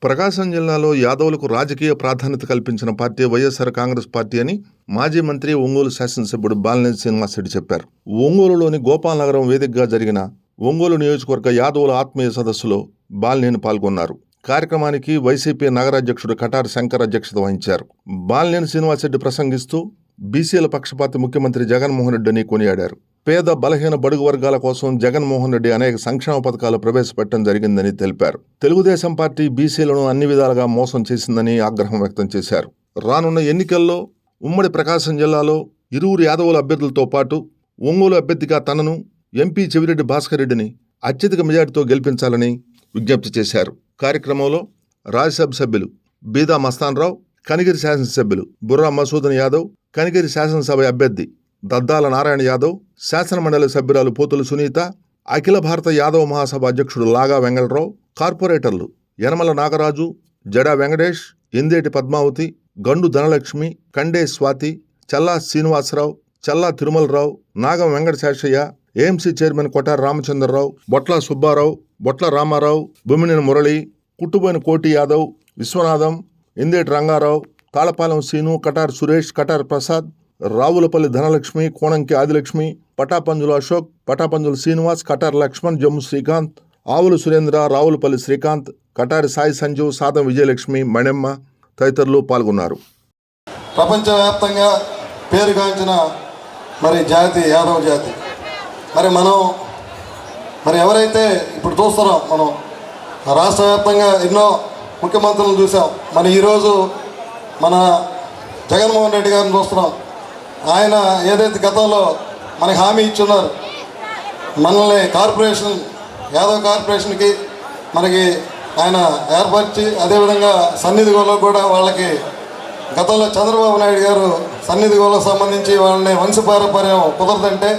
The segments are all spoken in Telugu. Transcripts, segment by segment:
ప్రకాశం జిల్లాలో యాదవులకు రాజకీయ ప్రాధాన్యత కల్పించిన పార్టీ వైఎస్ఆర్ కాంగ్రెస్ పార్టీ అని మాజీ మంత్రి ఒంగోలు శాసనసభ్యుడు బాలినేని శ్రీనివాసరెడ్డి చెప్పారు. ఒంగోలులోని గోపాలనగరం వేదికగా జరిగిన ఒంగోలు నియోజకవర్గ యాదవుల ఆత్మీయ సదస్సులో బాలినేని పాల్గొన్నారు. కార్యక్రమానికి వైసీపీ నగరాధ్యక్షుడు కటారి శంకర్ అధ్యక్షత వహించారు. బాలినేని శ్రీనివాసరెడ్డి ప్రసంగిస్తూ బీసీల పక్షపాతి ముఖ్యమంత్రి జగన్మోహన్ రెడ్డిని కొనియాడారు. పేద బలహీన బడుగు వర్గాల కోసం జగన్మోహన్ రెడ్డి అనేక సంక్షేమ పథకాలు ప్రవేశపెట్టడం జరిగిందని తెలిపారు. తెలుగుదేశం పార్టీ బీసీలను అన్ని విధాలుగా మోసం చేసిందని ఆగ్రహం వ్యక్తం చేశారు. రానున్న ఎన్నికల్లో ఉమ్మడి ప్రకాశం జిల్లాలో ఇరువురు యాదవుల అభ్యర్థులతో పాటు ఒంగోలు అభ్యర్థిగా తనను ఎంపీ చెవిరెడ్డి భాస్కర్ రెడ్డిని అత్యధిక మెజార్టీతో గెలిపించాలని విజ్ఞప్తి చేశారు. కార్యక్రమంలో రాజ్యసభ సభ్యులు బీదా మస్తాన్రావు, కనిగిరి శాసనసభ్యులు బుర్రా మసూదన్ యాదవ్, కనిగిరి శాసనసభ అభ్యర్థి దద్దాల నారాయణ యాదవ్, శాసనమండలి సభ్యురాలు పోతుల సునీత, అఖిల భారత యాదవ మహాసభ అధ్యక్షుడు లాగా వెంగళరావు, కార్పొరేటర్లు యనమల నాగరాజు, జడా వెంకటేష్, ఇందేటి పద్మావతి, గండు ధనలక్ష్మి, కండే స్వాతి, చల్లా శ్రీనివాసరావు, చల్లా తిరుమలరావు, నాగం వెంకటశేషయ్య, ఏఎంసీ చైర్మన్ కొటారి రామచంద్రరావు, బొట్ల సుబ్బారావు, బొట్ల రామారావు, బొమ్మినేని మురళి, కుట్టుబోయిన కోటి యాదవ్, విశ్వనాథం, ఇందేటి రంగారావు, తాళపాలెం శ్రీను, కటారి సురేష్, కటారి ప్రసాద్, రావులపల్లి ధనలక్ష్మి, కోణంకి ఆదిలక్ష్మి, పటాపంజుల అశోక్, పటాపంజుల శ్రీనివాస్, కటారి లక్ష్మణ్, జమ్ము శ్రీకాంత్, ఆవుల సురేంద్ర, రావులపల్లి శ్రీకాంత్, కటారి సాయి సంజీవ్, సాదం విజయలక్ష్మి, మణెమ్మ తదితరులు పాల్గొన్నారు. ప్రపంచవ్యాప్తంగా పేరుగాంచిన జాతి యాదవ జాతి. మనం ఎవరైతే ఇప్పుడు చూస్తున్నాం, మనం రాష్ట్ర వ్యాప్తంగా ఎన్నో ముఖ్యమంత్రులను చూసాం. ఈరోజు మన జగన్మోహన్ రెడ్డి గారిని చూస్తున్నాం. ఆయన ఏదైతే గతంలో మనకి హామీ ఇచ్చున్నారు, మనల్ని యాదవ్ కార్పొరేషన్కి మనకి ఆయన ఏర్పరిచి, అదేవిధంగా సన్నిధిగోలో కూడా వాళ్ళకి గతంలో చంద్రబాబు నాయుడు గారు సన్నిధిగోలకు సంబంధించి వాళ్ళని వంశపారంపర్యం కుదరదంటే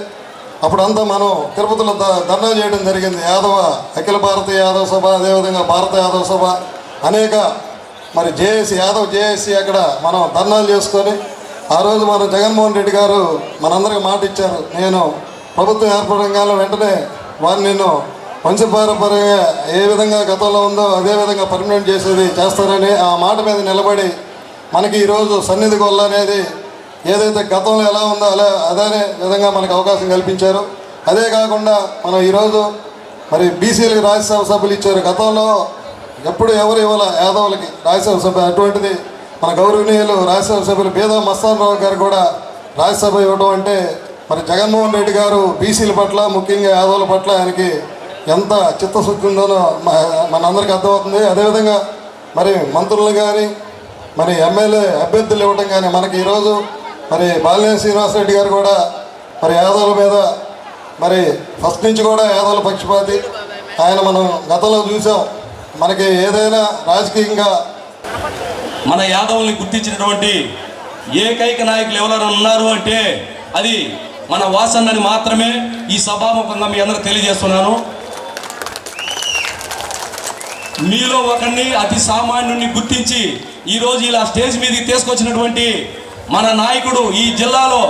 అప్పుడంతా మనం తిరుపతిలో ధర్నా చేయడం జరిగింది. అఖిల భారత యాదవ సభ, అదేవిధంగా భారత యాదవ సభ, అనేక యాదవ్ జేఏసీ అక్కడ మనం ధర్నాలు చేసుకొని ఆ రోజు మన జగన్మోహన్ రెడ్డి గారు మనందరికీ మాట ఇచ్చారు, నేను ప్రభుత్వం ఏర్పడంగానే వెంటనే వారిని నేను వంశపారంపర్యంగా ఏ విధంగా గతంలో ఉందో అదేవిధంగా పర్మనెంట్ చేస్తారని ఆ మాట మీద నిలబడి మనకి ఈరోజు సన్నిధి గొల్ల అనేది ఏదైతే గతంలో ఎలా ఉందో అదే విధంగా మనకు అవకాశం కల్పించారు. అదే కాకుండా మనం ఈరోజు బీసీలకి రాజ్యసభ సభ్యులు ఇచ్చారు. గతంలో ఎప్పుడు ఎవరు ఇవ్వాల యాదవులకి రాజ్యసభ సభ, అటువంటిది మన గౌరవనీయులు రాజ్యసభ సభ్యులు బీదా మస్తాన్రావు గారు కూడా రాజ్యసభ ఇవ్వడం అంటే జగన్మోహన్ రెడ్డి గారు బీసీల పట్ల, ముఖ్యంగా యాదవుల పట్ల ఆయనకి ఎంత చిత్తశుద్ధి ఉందనో మనందరికీ అర్థమవుతుంది. అదేవిధంగా మంత్రులు కానీ ఎమ్మెల్యే అభ్యర్థులు ఇవ్వటం కానీ మనకి ఈరోజు బాలినేని శ్రీనివాసరెడ్డి గారు కూడా యాదవుల మీద ఫస్ట్ నుంచి కూడా యాదవుల పక్షపాతి. ఆయన మనం గతంలో చూసాం. మనకి ఏదైనా రాజకీయంగా మన యాదవుల్ని గుర్తించినటువంటి ఏకైక నాయకులు ఎవరైనా ఉన్నారు అంటే అది మన వాసన్నని మాత్రమే ఈ సభాముఖంగా మీ అందరూ తెలియజేస్తున్నాను. మీలో ఒకరిని అతి సామాన్యుడిని గుర్తించి ఈరోజు ఇలా స్టేజ్ మీదకి తీసుకొచ్చినటువంటి మన నాయకుడు ఈ జిల్లాలో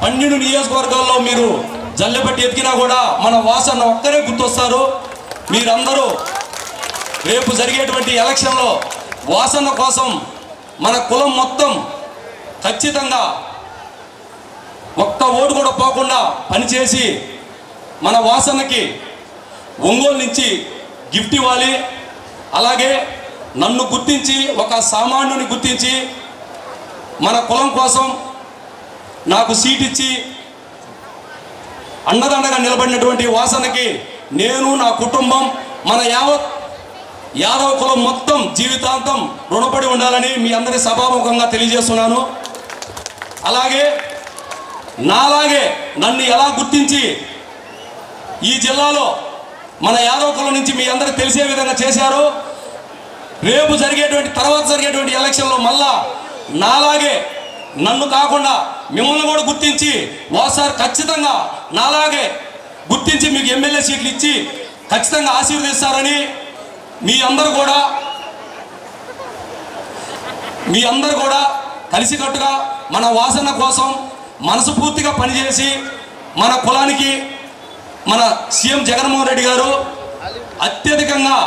12 నియోజకవర్గాల్లో మీరు జల్లెపట్టి ఎతికినా కూడా మన వాసన్న ఒక్కరే గుర్తొస్తారు. మీరందరూ రేపు జరిగేటువంటి ఎలక్షన్లో వాసన్న కోసం మన కులం మొత్తం ఖచ్చితంగా ఒక్క ఓటు కూడా పోకుండా పనిచేసి మన వాసన్నకి ఒంగోలు నుంచి గిఫ్ట్ ఇవ్వాలి. అలాగే నన్ను గుర్తించి, ఒక సామాన్యుని గుర్తించి మన కులం కోసం నాకు సీట్ ఇచ్చి అండదండగా నిలబడినటువంటి వాసనకి నేను, నా కుటుంబం, మన యాదవ కులం మొత్తం జీవితాంతం రుణపడి ఉండాలని మీ అందరి సభాముఖంగా తెలియజేస్తున్నాను. అలాగే నాలాగే నన్ను ఎలా గుర్తించి ఈ జిల్లాలో మన యాదవ కులం నుంచి మీ అందరికి తెలిసే విధంగా చేశారు. రేపు తర్వాత జరిగేటువంటి ఎలక్షన్లో మళ్ళా నాలాగే నన్ను కాకుండా మిమ్మల్ని కూడా గుర్తించి ఓసారి ఖచ్చితంగా నాలాగే గుర్తించి మీకు ఎమ్మెల్యే సీట్లు ఇచ్చి ఖచ్చితంగా ఆశీర్వదిస్తారని మీ అందరూ కూడా కలిసికట్టుగా మన వాసన కోసం మనస్ఫూర్తిగా పనిచేసి మన కులానికి మన సీఎం జగన్మోహన్ రెడ్డి గారు అత్యధికంగా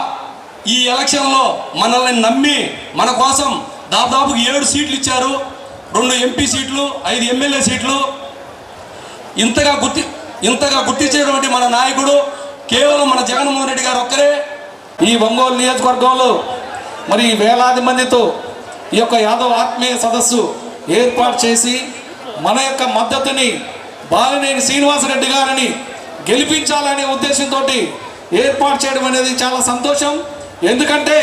ఈ ఎలక్షన్లో మనల్ని నమ్మి మన కోసం దాదాపు 7 సీట్లు ఇచ్చారు, 2 ఎంపీ సీట్లు, 5 ఎమ్మెల్యే సీట్లు. ఇంతగా గుర్తించేటువంటి మన నాయకుడు కేవలం మన జగన్మోహన్ రెడ్డి గారు ఒక్కరే. ఈ ఒంగోలు నియోజకవర్గంలో మరి వేలాది మందితో ఈ యొక్క యాదవ్ ఆత్మీయ సదస్సు ఏర్పాటు చేసి మన యొక్క మద్దతుని బాలినేని శ్రీనివాసరెడ్డి గారిని గెలిపించాలనే ఉద్దేశంతో ఏర్పాటు చేయడం అనేది చాలా సంతోషం. ఎందుకంటే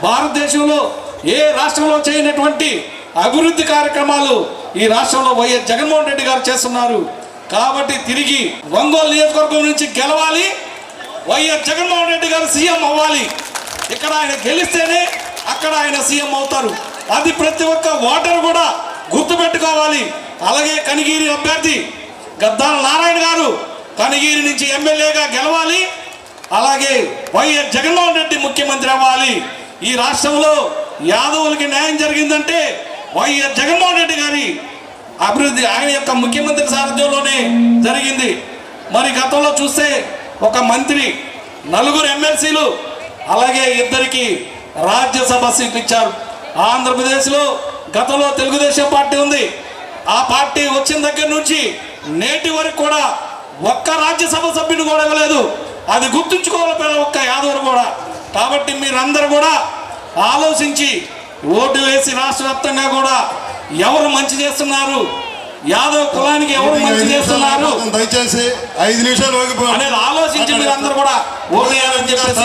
భారతదేశంలో ఏ రాష్ట్రంలో చేయనటువంటి అభివృద్ధి కార్యక్రమాలు ఈ రాష్ట్రంలో వైఎస్ జగన్మోహన్ రెడ్డి గారు చేస్తున్నారు. కాబట్టి తిరిగి ఒంగోలు నియోజకవర్గం నుంచి గెలవాలి, వైఎస్ జగన్మోహన్ రెడ్డి గారు సీఎం అవ్వాలి. ఇక్కడ ఆయన గెలిస్తేనే అక్కడ ఆయన సీఎం అవుతారు. అది ప్రతి ఒక్క ఓటర్ కూడా గుర్తుపెట్టుకోవాలి. అలాగే కనిగిరి అభ్యర్థి గద్దాల నారాయణ గారు కనిగిరి నుంచి ఎమ్మెల్యేగా గెలవాలి. అలాగే వైఎస్ జగన్మోహన్ రెడ్డి ముఖ్యమంత్రి అవ్వాలి. ఈ రాష్ట్రంలో యాదవులకి న్యాయం జరిగిందంటే వైఎస్ జగన్మోహన్ రెడ్డి గారి అభివృద్ధి ఆయన యొక్క ముఖ్యమంత్రి సారథ్యంలోనే జరిగింది. మరి గతంలో చూస్తే ఒక మంత్రి, 4 ఎమ్మెల్సీలు, అలాగే 2 రాజ్యసభ సీట్లు ఇచ్చారు. ఆంధ్రప్రదేశ్లో గతంలో తెలుగుదేశం పార్టీ ఉంది. ఆ పార్టీ వచ్చిన దగ్గర నుంచి నేటి వరకు కూడా ఒక్క రాజ్యసభ సభ్యుడు కూడా ఇవ్వలేదు. అది గుర్తుంచుకోవాలి ఒక్క యాదవులు కూడా. కాబట్టి మీరందరూ కూడా ఆలోచించి ఓటు వేసి రాష్ట్ర వ్యాప్తంగా కూడా ఎవరు మంచి చేస్తున్నారు, యాదవ్ కులానికి ఎవరు మంచి చేస్తున్నారు దయచేసి 5 నిమిషాలు అనేది ఆలోచించి మీరందరూ కూడా ఓటు వేయాలని చెప్పేసి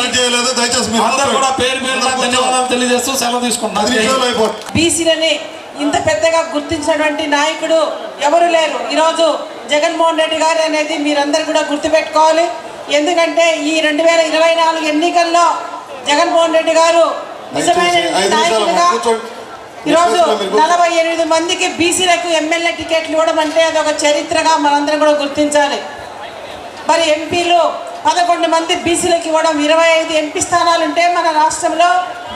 అందరూ కూడా పేరు ధన్యవాదాలు తెలియజేస్తూ సెలవు తీసుకుంటున్నారు. బీసీలని ఇంత పెద్దగా గుర్తించినటువంటి నాయకుడు ఎవరు లేరు. ఈరోజు జగన్మోహన్ రెడ్డి గారు అనేది మీరందరూ కూడా గుర్తుపెట్టుకోవాలి. ఎందుకంటే ఈ 2024 ఎన్నికల్లో జగన్మోహన్ రెడ్డి గారు నిజమైన నాయకుడిగా ఈరోజు 48 మందికి బీసీలకు ఎమ్మెల్యే టికెట్లు ఇవ్వడం అంటే అదొక చరిత్రగా మనందరం కూడా గుర్తించాలి. మరి ఎంపీలు 11 మంది బీసీలకు ఇవ్వడం, 25 ఎంపీ స్థానాలు ఉంటే మన రాష్ట్రంలో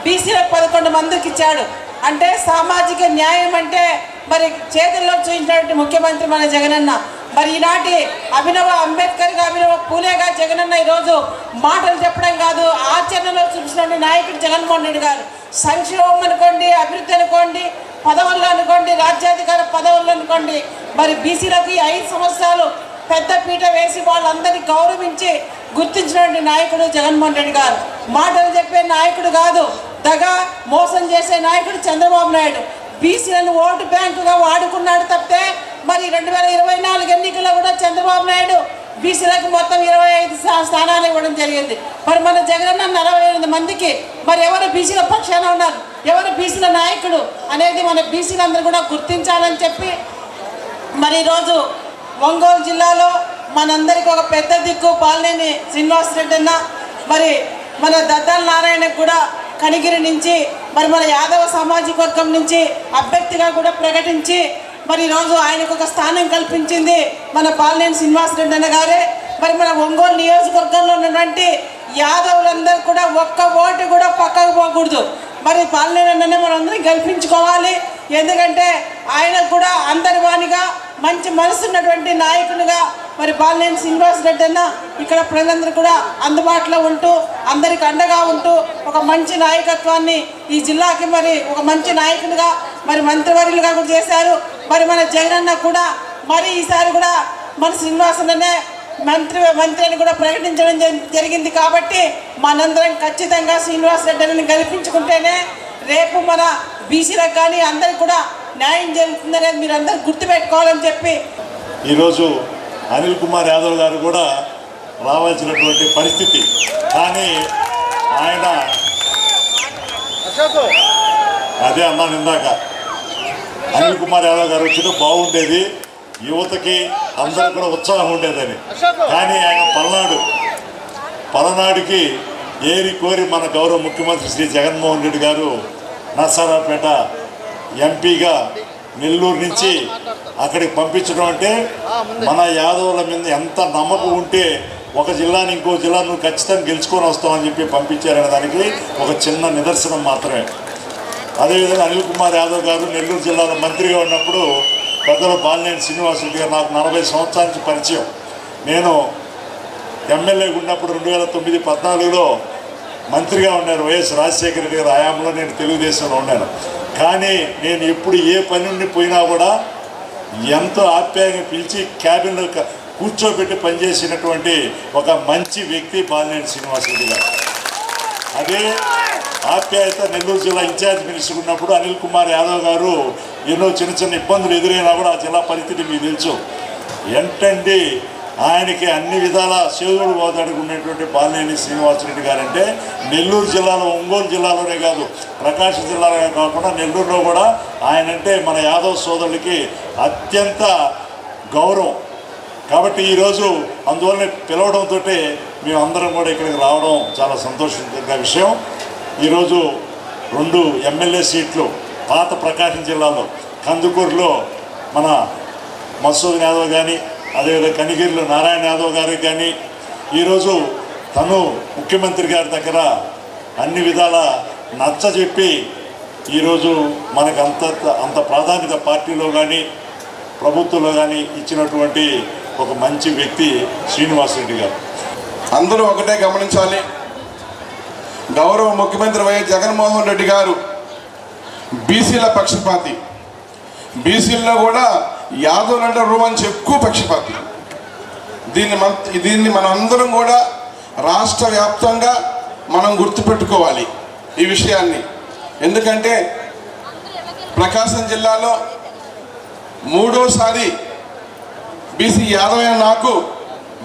బీసీలకు 11 మందికి ఇచ్చాడు. అంటే సామాజిక న్యాయం అంటే మరి చేతుల్లో చూపించినటువంటి ముఖ్యమంత్రి మన జగనన్న. మరి ఈనాటి అభినవ అంబేద్కర్గా, అభినవ పూలేగా జగనన్న ఈరోజు మాటలు చెప్పడం కాదు, ఆచరణలో చూపించినటువంటి నాయకుడు జగన్మోహన్ రెడ్డి గారు. సంక్షేమం అనుకోండి, అభివృద్ధి అనుకోండి, పదవుల్లో అనుకోండి, రాజ్యాధికార పదవుల్లో అనుకోండి, మరి బీసీలకి 5 సంవత్సరాలు పెద్ద పీట వేసి వాళ్ళందరినీ గౌరవించి గుర్తించినటువంటి నాయకుడు జగన్మోహన్ రెడ్డి గారు. మాటలు చెప్పే నాయకుడు కాదు, దగా మోసం చేసే నాయకుడు చంద్రబాబు నాయుడు. బీసీలను ఓటు బ్యాంకుగా వాడుకున్నాడు తప్పితే మరి 2024 ఎన్నికల్లో కూడా చంద్రబాబు నాయుడు బీసీలకు మొత్తం 25 స్థానాలు ఇవ్వడం జరిగింది. మరి మన జగనన్న 48 మందికి మరి ఎవరు బీసీల పక్షాన ఉన్నారు, ఎవరు బీసీల నాయకుడు అనేది మన బీసీలందరూ కూడా గుర్తించాలని చెప్పి మరి ఈరోజు ఒంగోలు జిల్లాలో మనందరికీ ఒక పెద్ద దిక్కు బాలినేని శ్రీనివాసరెడ్డి అన్న, మరి మన దద్దాల నారాయణకు కూడా కనిగిరి నుంచి మరి మన యాదవ సామాజిక వర్గం నుంచి అభ్యర్థిగా కూడా ప్రకటించి మరి ఈరోజు ఆయనకు ఒక స్థానం కల్పించింది మన బాలినేని శ్రీనివాసరెడ్డి అన్న గారే. మరి మన ఒంగోలు నియోజకవర్గంలో ఉన్నటువంటి యాదవులందరూ కూడా ఒక్క ఓటు కూడా పక్కకు పోకూడదు. మరి బాలినేని అన్ననే మనందరం గెలిపించుకోవాలి. ఎందుకంటే ఆయనకు కూడా అందరి వాణిగా మంచి మనసు ఉన్నటువంటి నాయకునిగా మరి బాలినేని శ్రీనివాసరెడ్డి అన్న ఇక్కడ ప్రజలందరూ కూడా అందుబాటులో ఉంటూ అందరికి అండగా ఉంటూ ఒక మంచి నాయకత్వాన్ని ఈ జిల్లాకి మరి ఒక మంచి నాయకునిగా మరి మంత్రివర్యులుగా కూడా చేశారు. మరి మన జగనన్న కూడా మరి ఈసారి కూడా మన శ్రీనివాసన్ననే మంత్రి అని కూడా ప్రకటించడం జరిగింది. కాబట్టి మనందరం ఖచ్చితంగా శ్రీనివాసరెడ్డిని గెలిపించుకుంటేనే రేపు మన బీసీలకు కానీ అందరికి కూడా న్యాయం జరుగుతుందనేది మీరు అందరూ గుర్తుపెట్టుకోవాలని చెప్పి ఈరోజు అనిల్ కుమార్ యాదవ్ గారు కూడా రావాల్సినటువంటి పరిస్థితి, కానీ ఆయన అదే అన్నాను ఇందాక, అనిల్ కుమార్ యాదవ్ గారు వచ్చినా బాగుండేది, యువతకి అందరూ కూడా ఉత్సాహం ఉండేదని. కానీ ఆయన పలనాడుకి ఏరి కోరి మన గౌరవ ముఖ్యమంత్రి శ్రీ జగన్మోహన్ రెడ్డి గారు నర్సరావుపేట ఎంపీగా నెల్లూరు నుంచి అక్కడికి పంపించడం అంటే మన యాదవుల మీద ఎంత నమ్మకం ఉంటే ఒక జిల్లాని ఇంకో జిల్లా నువ్వు ఖచ్చితంగా గెలుచుకొని వస్తామని చెప్పి పంపించారనే దానికి ఒక చిన్న నిదర్శనం మాత్రమే. అదేవిధంగా అనిల్ కుమార్ యాదవ్ గారు నెల్లూరు జిల్లాలో మంత్రిగా ఉన్నప్పుడు పెద్దలు బాలినేని శ్రీనివాసరెడ్డి గారు నాకు 40 సంవత్సరాల నుంచి పరిచయం. నేను ఎమ్మెల్యేగా ఉన్నప్పుడు 2009-14లో మంత్రిగా ఉన్నారు. వైఎస్ రాజశేఖర రెడ్డి గారి హయాంలో నేను తెలుగుదేశంలో ఉన్నాను. కానీ నేను ఎప్పుడు ఏ పని నుండి పోయినా కూడా ఎంతో ఆప్యాయంగా పిలిచి క్యాబిన్లో కూర్చోబెట్టి పనిచేసినటువంటి ఒక మంచి వ్యక్తి బాలినేని శ్రీనివాసరెడ్డి గారు. అదే ఆప్యాయత నెల్లూరు జిల్లా ఇన్ఛార్జ్ మినిస్టర్ ఉన్నప్పుడు అనిల్ కుమార్ యాదవ్ గారు ఎన్నో చిన్న చిన్న ఇబ్బందులు ఎదురైనా కూడా ఆ జిల్లా పరిస్థితి మీకు తెలుసు. ఏంటండి ఆయనకి అన్ని విధాల సేవలు పోతాడుకునేటువంటి బాలినేని శ్రీనివాసరెడ్డి గారు అంటే నెల్లూరు జిల్లాలో, ఒంగోలు జిల్లాలోనే కాదు, ప్రకాశం జిల్లాలో కాకుండా నెల్లూరులో కూడా ఆయనంటే మన యాదవ్ సోదరులకి అత్యంత గౌరవం. కాబట్టి ఈరోజు అందువల్ల పిలవడంతో మేమందరం కూడా ఇక్కడికి రావడం చాలా సంతోషంగా విషయం. ఈరోజు 2 ఎమ్మెల్యే సీట్లు పాత ప్రకాశం జిల్లాలో కందుకూరులో మన మసూద్ యాదవ్ కానీ, అదేవిధంగా కనిగిరిలో నారాయణ యాదవ్ గారికి కానీ ఈరోజు తను ముఖ్యమంత్రి గారి దగ్గర అన్ని విధాల నచ్చజెప్పి ఈరోజు మనకు అంత ప్రాధాన్యత పార్టీలో కానీ ప్రభుత్వంలో కానీ ఇచ్చినటువంటి ఒక మంచి వ్యక్తి శ్రీనివాసరెడ్డి గారు. అందరూ ఒకటే గమనించాలి, గౌరవ ముఖ్యమంత్రి వైఎస్ జగన్మోహన్ రెడ్డి గారు బీసీల పక్షపాతి. బీసీల్లో కూడా యాదవ్ అంటే రూమంచి ఎక్కువ పక్షపాతి. దీన్ని మనం అందరం కూడా రాష్ట్ర వ్యాప్తంగా మనం గుర్తుపెట్టుకోవాలి ఈ విషయాన్ని. ఎందుకంటే ప్రకాశం జిల్లాలో 3వసారి బీసీ యాదవ్ అయిన నాకు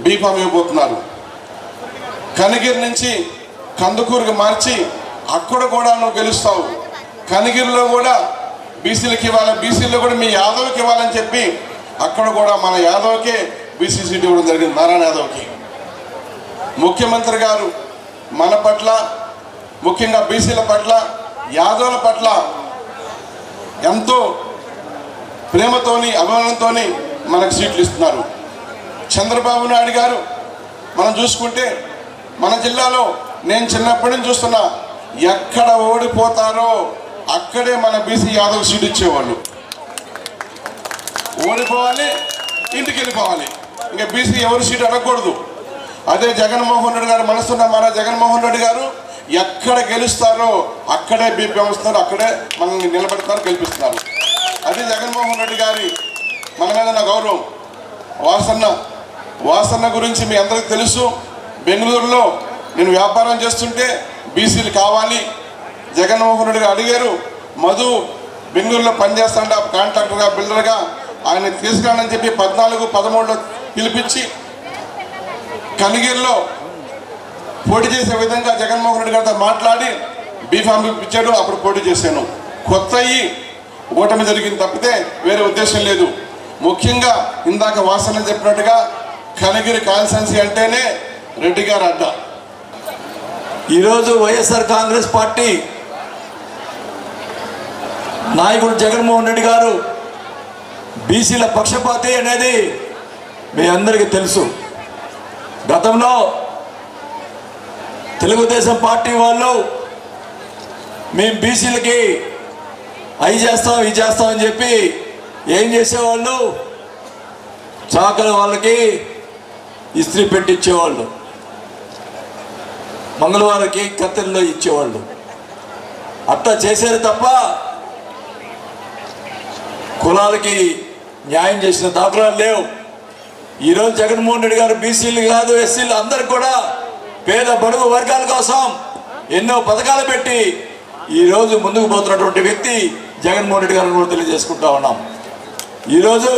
బీఫామ్ ఇవ్వబోతున్నారు. కనిగిరి నుంచి కందుకూరుకి మార్చి అక్కడ కూడా నువ్వు గెలుస్తావు, కనిగిరిలో కూడా బీసీలకు ఇవ్వాలి, బీసీలో కూడా మీ యాదవ్కి ఇవ్వాలని చెప్పి అక్కడ కూడా మన యాదవ్కే బీసీ సీట్ ఇవ్వడం జరిగింది, నారాయణ యాదవ్కి. ముఖ్యమంత్రి గారు మన పట్ల, ముఖ్యంగా బీసీల పట్ల, యాదవుల పట్ల ఎంతో ప్రేమతోని అభిమానంతోని మనకు సీట్లు ఇస్తున్నారు. చంద్రబాబు నాయుడు గారు మనం చూసుకుంటే మన జిల్లాలో నేను చిన్నప్పటి నుంచి చూస్తున్నా, ఎక్కడ ఓడిపోతారో అక్కడే మన బీసీ యాదవ్ సీట్ ఇచ్చేవాళ్ళు. ఓడిపోవాలి, ఇంటికి వెళ్ళిపోవాలి, ఇంకా బీసీ ఎవరు సీట్ అడగకూడదు. అదే జగన్మోహన్ రెడ్డి గారు మనసున్న మన జగన్మోహన్ రెడ్డి గారు ఎక్కడ గెలుస్తారో అక్కడే బీపీఎం ఇస్తున్నారు, అక్కడే మనల్ని నిలబెడతారు, గెలిపిస్తున్నారు. అది జగన్మోహన్ రెడ్డి గారి మన మీద నా గౌరవం. వాసన్న గురించి మీ అందరికీ తెలుసు. బెంగళూరులో నేను వ్యాపారం చేస్తుంటే బీసీలు కావాలి, జగన్మోహన్ రెడ్డి గారు అడిగారు. మధు బెంగళూరులో పనిచేస్తాంటే కాంట్రాక్టర్గా, బిల్డర్గా ఆయన తీసుకురానని చెప్పి 14, 13లో పిలిపించి కనిగిరిలో పోటీ చేసే విధంగా జగన్మోహన్ రెడ్డి గారితో మాట్లాడి బీఫామ్ ఇప్పించాడు. అప్పుడు పోటీ చేశాను. కొత్త ఓటమి జరిగింది తప్పితే వేరే ఉద్దేశం లేదు. ముఖ్యంగా ఇందాక వాసన చెప్పినట్టుగా కనిగిరి కాన్స్టిట్యున్సీ అంటేనే రెడ్డి గారు అడ్డ. ఈరోజు వైఎస్ఆర్ కాంగ్రెస్ పార్టీ నాయకుడు జగన్మోహన్ రెడ్డి గారు బీసీల పక్షపాతి అనేది మీ అందరికీ తెలుసు. గతంలో తెలుగుదేశం పార్టీ వాళ్ళు మేము బీసీలకి అవి చేస్తాం, ఇది చేస్తామని చెప్పి ఏం చేసేవాళ్ళు, చాకలి వాళ్ళకి ఇస్త్రీ పెట్టించేవాళ్ళు, మంగళవారికి కత్తెరలో ఇచ్చేవాళ్ళు. అట్లా చేశారు తప్ప కులాలకి న్యాయం చేసిన దాఖలాలు లేవు. ఈరోజు జగన్మోహన్ రెడ్డి గారు బీసీలు కాదు, ఎస్సీలు అందరికి కూడా పేద బడుగు వర్గాల కోసం ఎన్నో పథకాలు పెట్టి ఈరోజు ముందుకు పోతున్నటువంటి వ్యక్తి జగన్మోహన్ రెడ్డి గారిని కూడా తెలియజేసుకుంటా ఉన్నాం. ఈరోజు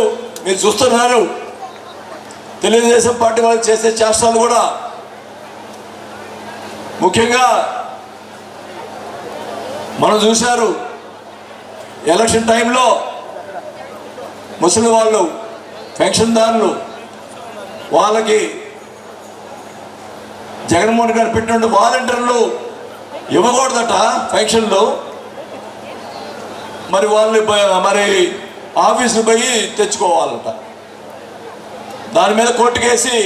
మీరు చూస్తున్నారు తెలుగుదేశం పార్టీ వాళ్ళు చేసే చేష్టాలు కూడా. ముఖ్యంగా మనం చూశారు ఎలక్షన్ టైంలో ముసలి వాళ్ళు, పెన్షన్దారులు, వాళ్ళకి జగన్మోహన్ రెడ్డి గారు పెట్టినట్టు వాలంటీర్లు ఇవ్వకూడదట పెన్షన్లు. మరి వాళ్ళు ఆఫీసులు పోయి తెచ్చుకోవాలట. దాని మీద కోర్టుకేసి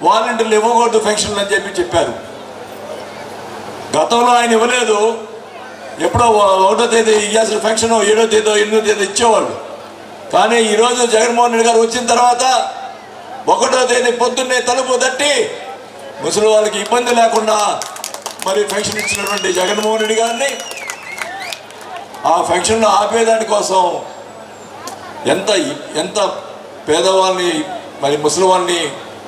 వాలంటీర్లు ఇవ్వకూడదు పెన్షన్లు అని చెప్పారు. గతంలో ఆయన ఇవ్వలేదు, ఎప్పుడో 1వ తేదీ ఇవ్వాల్సిన పెన్షన్ 7వ తేదీ 8వ తేదీ ఇచ్చేవాళ్ళు. కానీ ఈరోజు జగన్మోహన్ రెడ్డి గారు వచ్చిన తర్వాత 1వ తేదీ పొద్దున్నే తలుపు తట్టి ముసలి వాళ్ళకి ఇబ్బంది లేకుండా మరి పెన్షన్ ఇచ్చినటువంటి జగన్మోహన్ రెడ్డి గారిని ఆ పెన్షన్ను ఆపేదాని కోసం ఎంత ఎంత పేదవాళ్ళని మరి ముసలి వాళ్ళని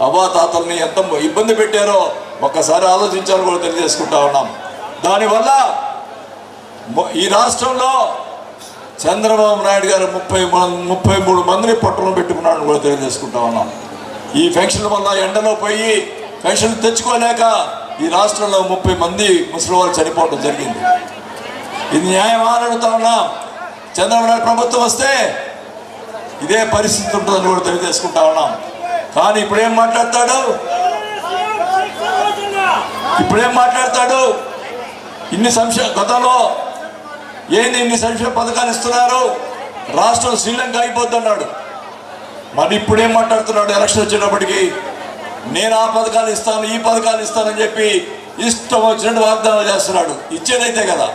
అవ్వాతాతల్ని ఎంత ఇబ్బంది పెట్టారో ఒక్కసారి ఆలోచించాలని కూడా తెలియజేసుకుంటా ఉన్నాం. దానివల్ల ఈ రాష్ట్రంలో చంద్రబాబు నాయుడు గారు 33 మందిని పొట్టలను పెట్టుకున్నాడని కూడా తెలియజేసుకుంటా ఉన్నాం. ఈ పెన్షన్ల వల్ల ఎండలో పోయి పెన్షన్ తెచ్చుకోలేక ఈ రాష్ట్రంలో 30 మంది ముసలి వాళ్ళు చనిపోవడం జరిగింది. ఇది న్యాయమా అని అడుగుతా ఉన్నాం. చంద్రబాబు నాయుడు ప్రభుత్వం వస్తే ఇదే పరిస్థితి ఉంటుందని కూడా తెలియజేసుకుంటా ఉన్నాం. కానీ ఇప్పుడేం మాట్లాడతాడు ఇన్ని గతంలో ఏంది ఇన్ని సంక్షేమ పథకాలు ఇస్తున్నారు, రాష్ట్రం శ్రీలంక అయిపోద్ది అన్నాడు. మరి ఇప్పుడేం మాట్లాడుతున్నాడు? ఎలక్షన్ వచ్చేటప్పటికి నేను ఆ పథకాలు ఇస్తాను ఈ పథకాలు ఇస్తానని చెప్పి ఇష్టం వచ్చినట్టు వాగ్దానాలు చేస్తున్నాడు. ఇచ్చేదైతే కదా,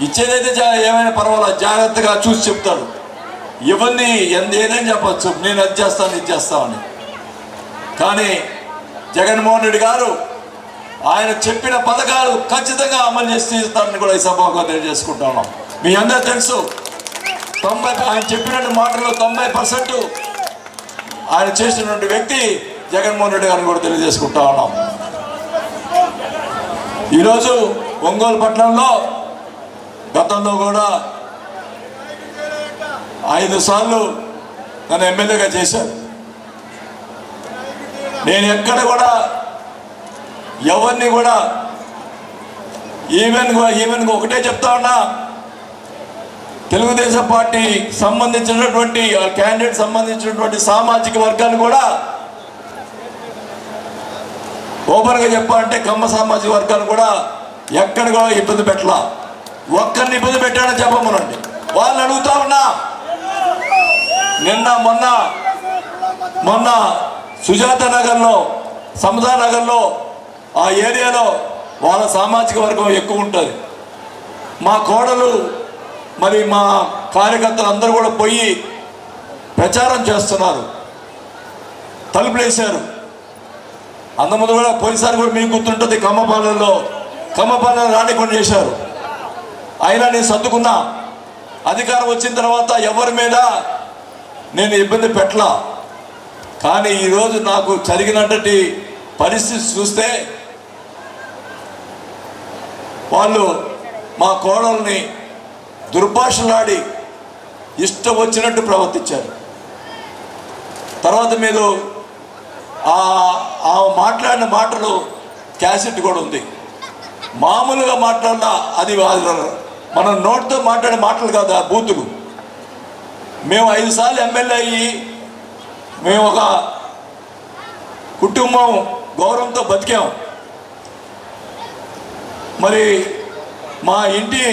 ఇచ్చేదైతే ఏమైనా పర్వాలేదు, జాగ్రత్తగా చూసి చెప్తాడు. ఇవన్నీ ఏదైనా చెప్పచ్చు, నేను అది చేస్తాను ఇది చేస్తామని. కానీ జగన్మోహన్ రెడ్డి గారు ఆయన చెప్పిన పథకాలు ఖచ్చితంగా అమలు చేసి తీస్తారని కూడా ఈ సభగా తెలియజేసుకుంటా ఉన్నాం. మీ అందరూ తెలుసు, ఆయన చెప్పినట్టు మాటలు 90% ఆయన చేసినటువంటి వ్యక్తి జగన్మోహన్ రెడ్డి గారిని కూడా తెలియజేసుకుంటా ఉన్నాం. ఈరోజు ఒంగోలు పట్టణంలో గతంలో కూడా 5 సార్లు నన్ను ఎమ్మెల్యేగా చేశారు. నేను ఎక్కడ కూడా ఎవరిని కూడా ఈవెన్ ఒకటే చెప్తా ఉన్నా, తెలుగుదేశం పార్టీ సంబంధించినటువంటి క్యాండిడేట్ సంబంధించినటువంటి సామాజిక వర్గాన్ని కూడా ఓపెన్గా చెప్పాలంటే కమ్మ సామాజిక వర్గాన్ని కూడా ఎక్కడ కూడా ఇబ్బంది పెట్టలా. ఒక్కరిని ఇబ్బంది పెట్టాడని చెప్పమనండి. వాళ్ళని అడుగుతా ఉన్నా, నిన్న మొన్న సుజాత నగర్లో సమతా నగర్లో ఆ ఏరియాలో వాళ్ళ సామాజిక వర్గం ఎక్కువ ఉంటుంది. మా కోడలు మరి మా కార్యకర్తలు అందరూ కూడా పోయి ప్రచారం చేస్తున్నారు, తలుపులేశారు. అంతకుముందు కూడా పోయినసారి కూడా మీకు గుర్తుంటుంది, కమ్మపాలెంలో రానికుండా చేశారు. అయినా నేను సర్దుకున్నా. అధికారం వచ్చిన తర్వాత ఎవరి మీద నేను ఇబ్బంది పెట్టలా. కానీ ఈరోజు నాకు జరిగినటువంటి పరిస్థితి చూస్తే వాళ్ళు మా కోడల్ని దుర్భాషలాడి ఇష్టం వచ్చినట్టు ప్రవర్తించారు. తర్వాత మీరు ఆ మాట్లాడిన మాటలు క్యాసెట్ కూడా ఉంది. మామూలుగా మాట్లాడినా అది మన నోటితో మాట్లాడే మాటలు కాదు, ఆ బూతులు. మేము 5 సార్లు ఎమ్మెల్యే అయ్యి మేము ఒక కుటుంబం గౌరవంతో బతికాం. మరి మా ఇంటి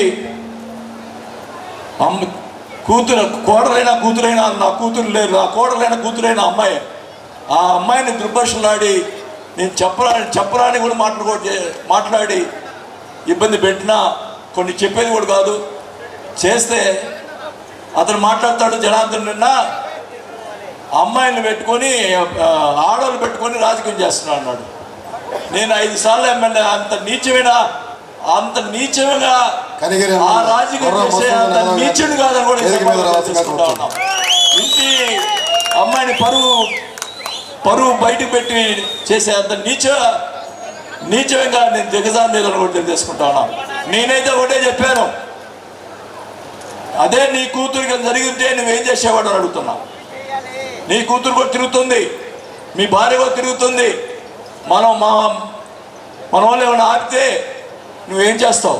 కూతురైనా నా కూతురు లేరు, నా కోడలైన కూతురైన అమ్మాయి, ఆ అమ్మాయిని దుర్భాషలాడి నేను చెప్పరాని కూడా మాట్లాడి ఇబ్బంది పెట్టినా, కొన్ని చెప్పేది కూడా కాదు, చేస్తే అతను మాట్లాడతాడు. జనార్దన్ నిన్న అమ్మాయిని పెట్టుకొని ఆడవాళ్ళు పెట్టుకొని రాజకీయం చేస్తున్నాడు అన్నాడు. నేను 5 సార్లు ఎమ్మెల్యే, అంత నీచంగా ఆ రాజకీయం చేసే అంత నీచుడు కాదని కూడా తెలుసుకుంటా ఉన్నాం. ఇంటి అమ్మాయిని పరువు బయటకు పెట్టి చేసే అంత నీచంగా నేను దిగజారులేదని కూడా తెలియజేసుకుంటా ఉన్నాను. నేనైతే ఒకటే చెప్పాను, అదే నీ కూతురికి జరిగితే నువ్వేం చేసేవాడు అని అడుగుతున్నా. నీ కూతురు కూడా తిరుగుతుంది, మీ భార్య కూడా తిరుగుతుంది. మన వాళ్ళు ఏమైనా ఆపితే నువ్వేం చేస్తావు?